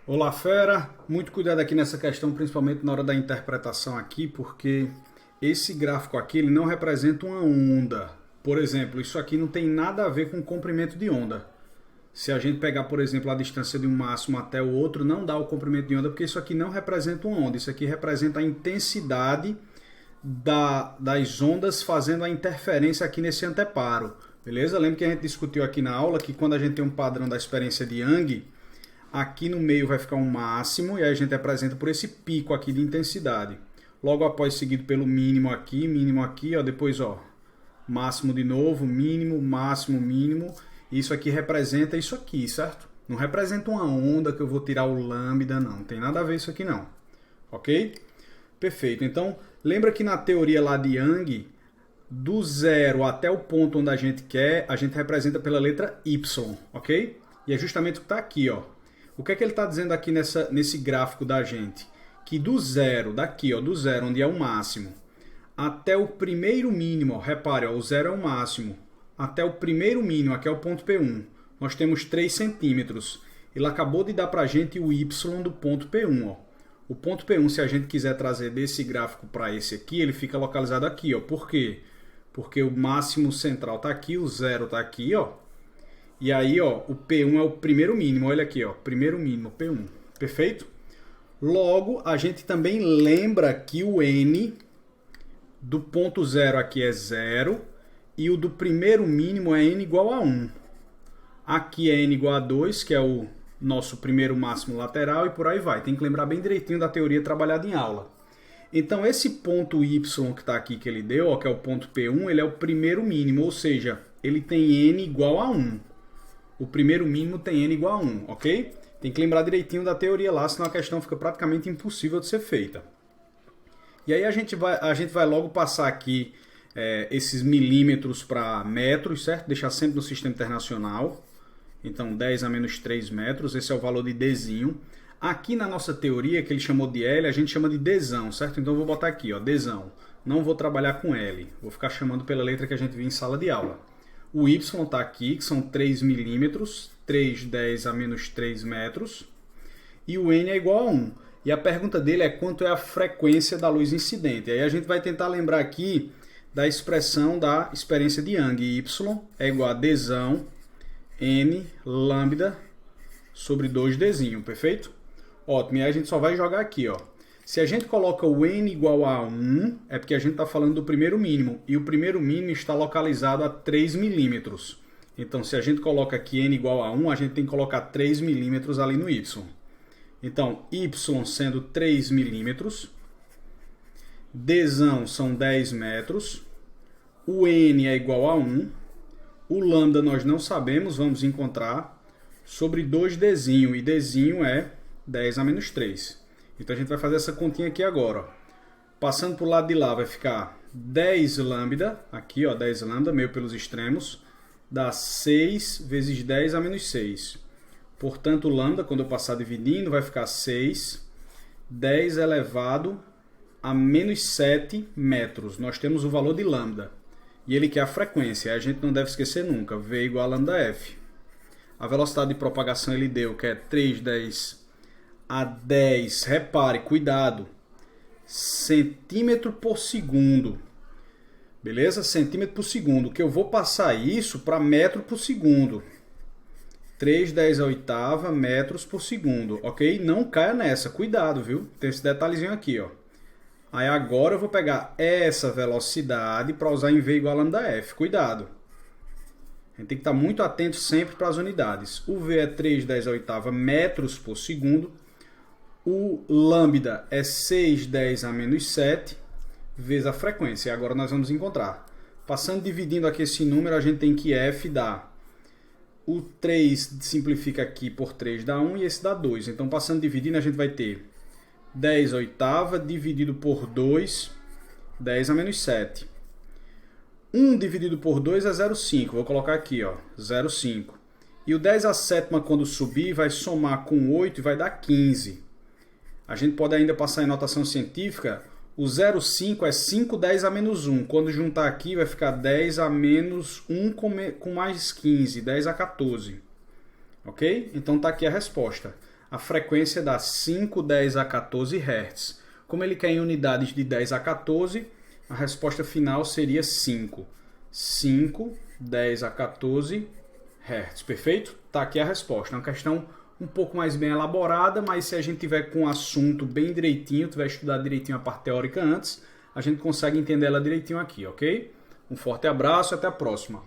Olá, fera! Muito cuidado aqui nessa questão, principalmente na hora da interpretação aqui, porque esse gráfico aqui ele não representa uma onda. Por exemplo, isso aqui não tem nada a ver com comprimento de onda. Se a gente pegar, por exemplo, a distância de um máximo até o outro, não dá o comprimento de onda, porque isso aqui não representa uma onda. Isso aqui representa a intensidade das ondas fazendo a interferência aqui nesse anteparo. Beleza? Lembra que a gente discutiu aqui na aula que quando a gente tem um padrão da experiência de Young, aqui no meio vai ficar um máximo e aí a gente apresenta por esse pico aqui de intensidade. Logo após seguido pelo mínimo aqui, ó, depois ó, máximo de novo, mínimo, máximo, mínimo. Isso aqui representa isso aqui, certo? Não representa uma onda que eu vou tirar o lambda, não. Não tem nada a ver isso aqui não. Ok? Perfeito. Então, lembra que na teoria lá de Young, do zero até o ponto onde a gente quer, a gente representa pela letra Y, ok? E é justamente o que está aqui, ó. O que é que ele está dizendo aqui nesse gráfico da gente? Que do zero, daqui, ó, do zero, onde é o máximo, até o primeiro mínimo, ó, repare, ó, o zero é o máximo, até o primeiro mínimo, aqui é o ponto P1, nós temos 3 centímetros. Ele acabou de dar para a gente o Y do ponto P1. Ó. O ponto P1, se a gente quiser trazer desse gráfico para esse aqui, ele fica localizado aqui. Ó. Por quê? Porque o máximo central está aqui, o zero está aqui, ó. E aí, ó, o P1 é o primeiro mínimo, olha aqui, ó, primeiro mínimo, P1, perfeito? Logo, a gente também lembra que o N do ponto zero aqui é 0 e o do primeiro mínimo é N igual a 1. Aqui é N igual a 2, que é o nosso primeiro máximo lateral e por aí vai. Tem que lembrar bem direitinho da teoria trabalhada em aula. Então, esse ponto Y que está aqui que ele deu, ó, que é o ponto P1, ele é o primeiro mínimo, ou seja, ele tem N igual a 1. O primeiro mínimo tem N igual a 1, ok? Tem que lembrar direitinho da teoria lá, senão a questão fica praticamente impossível de ser feita. E aí a gente vai logo passar aqui esses milímetros para metros, certo? Deixar sempre no sistema internacional. Então 10 a menos 3 metros, esse é o valor de Dzinho. Aqui na nossa teoria, que ele chamou de L, a gente chama de Dzão, certo? Então eu vou botar aqui, ó, Dzão. Não vou trabalhar com L, vou ficar chamando pela letra que a gente viu em sala de aula. O Y está aqui, que são 3 milímetros, 3, 10 a menos 3 metros. E o N é igual a 1. E a pergunta dele é quanto é a frequência da luz incidente. Aí a gente vai tentar lembrar aqui da expressão da experiência de Young. Y é igual a Dzão, N, lambda, sobre 2Dzinho, perfeito? Ótimo, e aí a gente só vai jogar aqui, ó. Se a gente coloca o N igual a 1, é porque a gente está falando do primeiro mínimo. E o primeiro mínimo está localizado a 3 milímetros. Então, se a gente coloca aqui N igual a 1, a gente tem que colocar 3 milímetros ali no Y. Então, Y sendo 3 milímetros. Dzão são 10 metros. O N é igual a 1. O lambda nós não sabemos, vamos encontrar. Sobre 2Dzinho. E Dzinho é 10 a menos 3. Então a gente vai fazer essa continha aqui agora. Ó. Passando para o lado de lá vai ficar 10 lambda, aqui ó, 10 lambda, meio pelos extremos, dá 6 vezes 10 a menos 6. Portanto, o lambda, quando eu passar dividindo, vai ficar 6, 10 elevado a menos 7 metros. Nós temos o valor de lambda. E ele quer a frequência, a gente não deve esquecer nunca, V igual a lambda F. A velocidade de propagação ele deu, que é 3/10 a 10, repare, cuidado, centímetro por segundo, beleza? Centímetro por segundo, que eu vou passar isso para metro por segundo, 3/10 a oitava metros por segundo, ok? Não caia nessa, cuidado, viu? Tem esse detalhezinho aqui, ó. Aí agora eu vou pegar essa velocidade para usar em V igual a lambda F, cuidado. A gente tem que estar muito atento sempre para as unidades. O V é 3/10 a oitava metros por segundo. O lambda é 6/10 a menos 7 vezes a frequência. E agora nós vamos encontrar. Passando dividindo aqui esse número, a gente tem que F dá. O 3 simplifica aqui por 3 dá 1 e esse dá 2. Então passando dividindo, a gente vai ter 10 oitava dividido por 2, 10 a menos 7. 1 dividido por 2 é 0,5. Vou colocar aqui, ó, 0,5. E o 10 a sétima, quando subir, vai somar com 8 e vai dar 15. A gente pode ainda passar em notação científica, o 0,5 é 5/10 a menos 1. Quando juntar aqui vai ficar 10 a menos 1 com mais 15, 10 a 14. Ok? Então está aqui a resposta. a frequência dá 5, 10 a 14 Hz. Como ele quer em unidades de 10 a 14, a resposta final seria 5. 5, 10 a 14 Hz, perfeito? Tá aqui a resposta. É uma questão um pouco mais bem elaborada, mas se a gente tiver com o assunto bem direitinho, tiver estudado direitinho a parte teórica antes, a gente consegue entender ela direitinho aqui, ok? Um forte abraço e até a próxima.